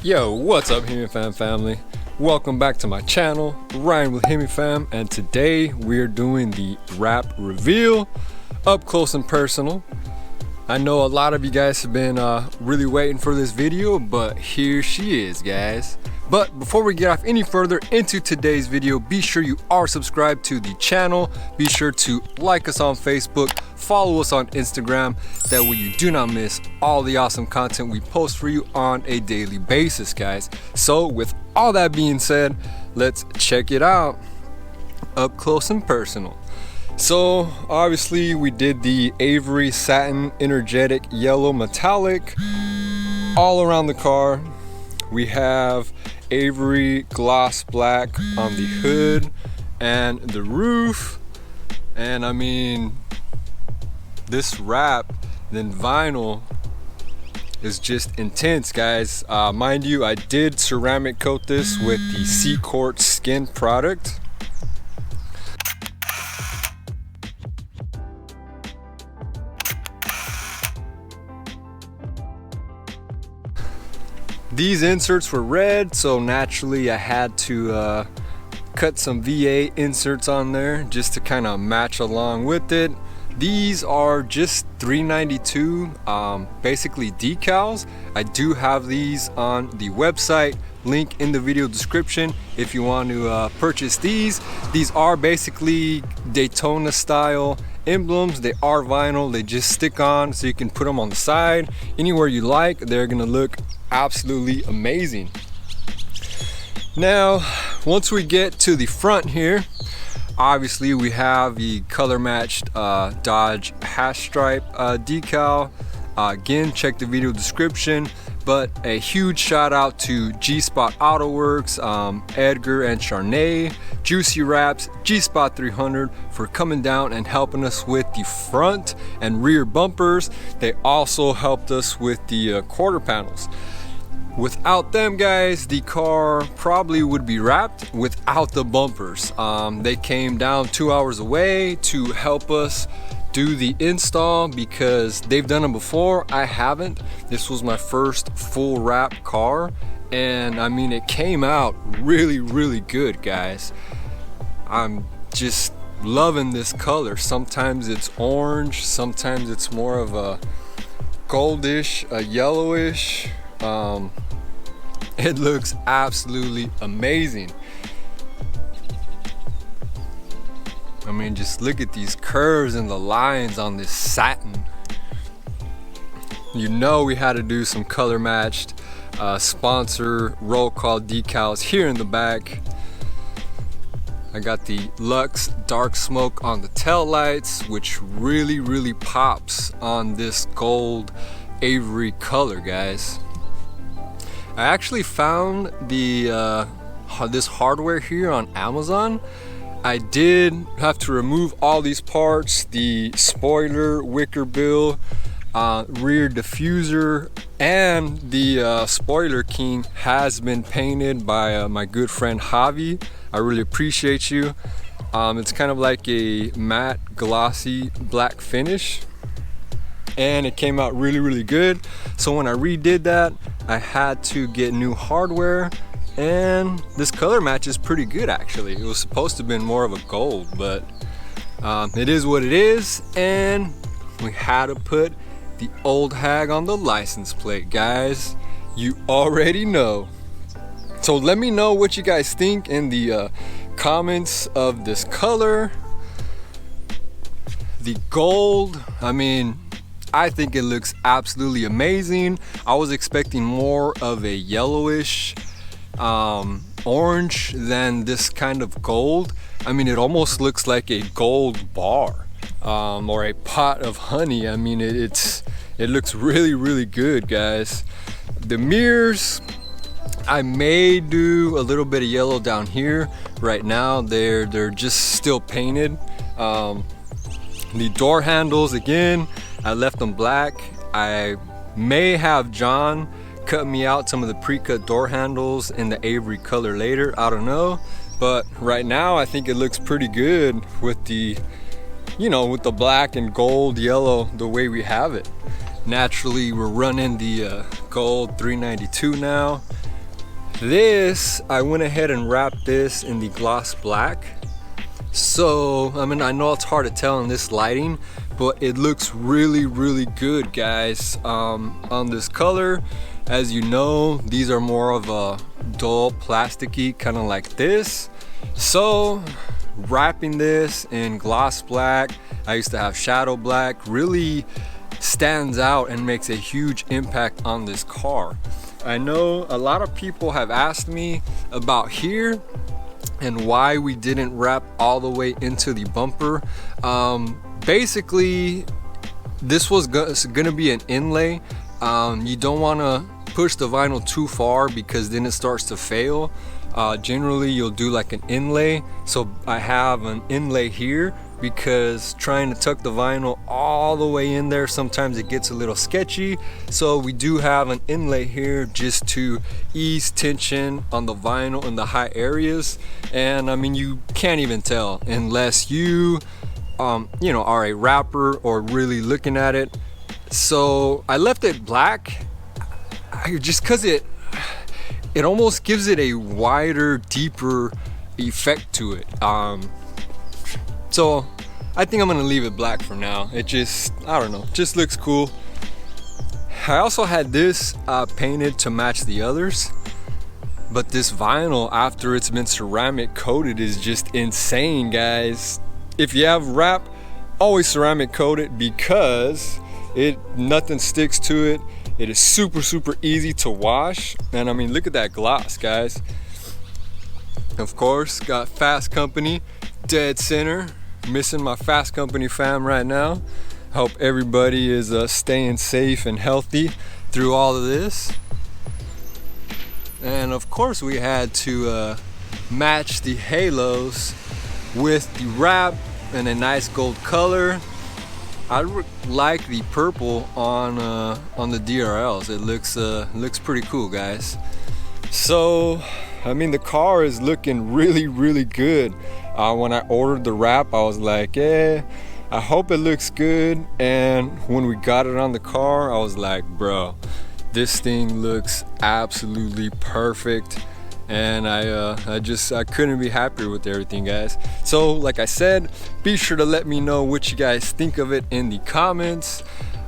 Yo, what's up Hemifam family? Welcome back to my channel, Ryan with Hemifam, and today we're doing the wrap reveal up close and personal. I know a lot of you guys have been really waiting for this video, but here she is, guys. But before we get off any further into today's video, be sure you are subscribed to the channel. Be sure to like us on Facebook, follow us on Instagram. That way you do not miss all the awesome content we post for you on a daily basis, guys. So with all that being said, let's check it out up close and personal. So obviously we did the Avery Satin Energetic Yellow Metallic all around the car. We have Avery Gloss Black on the hood and the roof. And I mean, this wrap, then vinyl, is just intense, guys. Mind you, I did ceramic coat this with the Seacourt Skin product. These inserts were red, so naturally I had to cut some VA inserts on there just to kind of match along with it. These are just $3.92, basically decals. I do have these on the website, link in the video description if you want to purchase these. These are basically Daytona style emblems. They are vinyl, they just stick on so you can put them on the side anywhere you like. They're gonna look absolutely amazing. Now once we get to the front here, obviously we have the color matched Dodge hash stripe decal. Again, check the video description, but a huge shout out to G-Spot Auto Works, Edgar and Charnay, Juicy Wraps, G-Spot 300 for coming down and helping us with the front and rear bumpers. They also helped us with the quarter panels. Without them, guys, the car probably would be wrapped without the bumpers. They came down 2 hours away to help us do the install because they've done them before. I haven't. This was my first full wrap car, and I mean, it came out really good, guys. I'm just loving this color. Sometimes it's orange, sometimes it's more of a goldish, a yellowish. It looks absolutely amazing. I mean, just look at these curves and the lines on this satin. You know we had to do some color matched sponsor roll call decals here in the back. I got the Lux Dark Smoke on the tail lights, which really pops on this gold Avery color, guys. I actually found the this hardware here on Amazon. I did have to remove all these parts, the spoiler, wicker bill, rear diffuser, and the spoiler king has been painted by my good friend Javi. I really appreciate you. It's kind of like a matte glossy black finish, and it came out really good. So when I redid that, I had to get new hardware, and this color match is pretty good actually. It was supposed to have been more of a gold, but it is what it is, and we had to put the old hag on the license plate, guys. You already know. So let me know what you guys think in the comments of this color. The gold, I mean, I think it looks absolutely amazing. I was expecting more of a yellowish orange than this kind of gold. I mean, it almost looks like a gold bar or a pot of honey. I mean, it looks really good, guys. The mirrors, I may do a little bit of yellow down here. Right now they're just still painted. The door handles, again, I left them black. I may have John cut me out some of the pre-cut door handles in the Avery color later, I don't know, but right now I think it looks pretty good with the, you know, with the black and gold yellow the way we have it. Naturally we're running the gold 392 now. This, I went ahead and wrapped this in the gloss black. So, I mean, I know it's hard to tell in this lighting, but it looks really, really good, guys. On this color, as you know, these are more of a dull plasticky, kind of like this. So, wrapping this in gloss black, I used to have shadow black, really stands out and makes a huge impact on this car. I know a lot of people have asked me about here and why we didn't wrap all the way into the bumper. Basically, this was gonna be an inlay. You don't want to push the vinyl too far because then it starts to fail. Generally, you'll do like an inlay. So I have an inlay here because trying to tuck the vinyl all the way in there, sometimes it gets a little sketchy. So we do have an inlay here just to ease tension on the vinyl in the high areas. And I mean, you can't even tell unless you know, are a wrapper or really looking at it. So I left it black just because it almost gives it a wider, deeper effect to it. So I think I'm gonna leave it black for now. It just, I don't know, just looks cool. I also had this painted to match the others, but this vinyl, after it's been ceramic coated, is just insane, guys. If you have wrap, always ceramic coat it because nothing sticks to it. It is super, super easy to wash. And I mean, look at that gloss, guys. Of course, got Fast Company dead center. Missing my Fast Company fam right now. Hope everybody is staying safe and healthy through all of this. And of course, we had to match the halos with the wrap in a nice gold color. I like the purple on the DRLs. It looks pretty cool, guys. So, I mean, the car is looking really, really good. When I ordered the wrap, I was like, I hope it looks good. And when we got it on the car, I was like, bro, this thing looks absolutely perfect. And I couldn't be happier with everything, guys. So like I said, be sure to let me know what you guys think of it in the comments.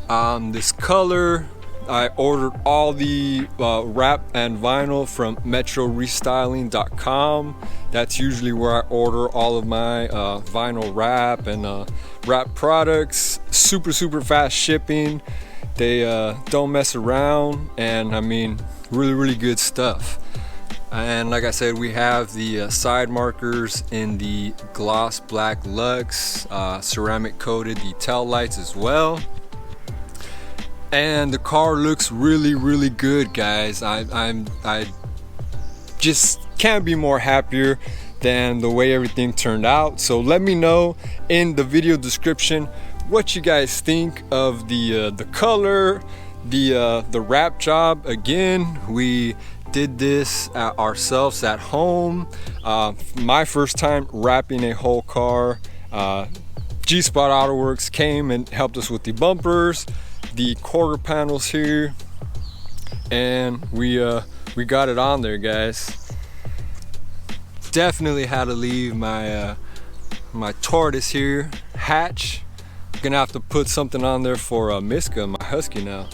This color, I ordered all the wrap and vinyl from metrorestyling.com. That's usually where I order all of my vinyl wrap and wrap products. Super, super fast shipping. They don't mess around, and I mean, really, really good stuff. And like I said, we have the side markers in the gloss black luxe, ceramic coated the tail lights as well. And the car looks really, really good, guys. I just can't be more happier than the way everything turned out. So let me know in the video description what you guys think of the color, the wrap job. Again, we did this ourselves at home. My first time wrapping a whole car. G-Spot AutoWorks came and helped us with the bumpers, the quarter panels here, and we got it on there, guys. Definitely had to leave my my tortoise here, Hatch. Gonna have to put something on there for Miska, my husky now.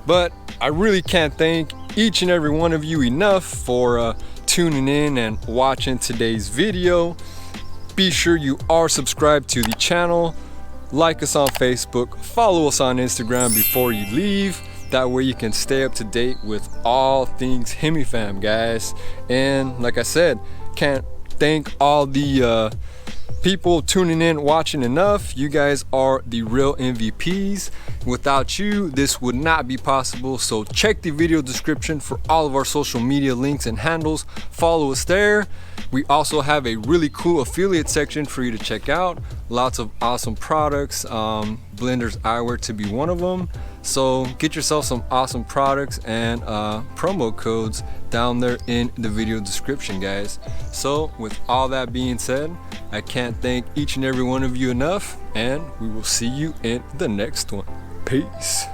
But I really can't thank each and every one of you enough for tuning in and watching today's video. Be sure you are subscribed to the channel, like us on Facebook, follow us on Instagram before you leave. That way you can stay up to date with all things Hemifam, guys. And like I said, can't thank all the people tuning in, watching enough. You guys are the real MVPs. Without you, this would not be possible. So check the video description for all of our social media links and handles. Follow us there. We also have a really cool affiliate section for you to check out. Lots of awesome products, Blenders Eyewear to be one of them. So get yourself some awesome products and promo codes down there in the video description, guys. So with all that being said, I can't thank each and every one of you enough, and we will see you in the next one. Peace.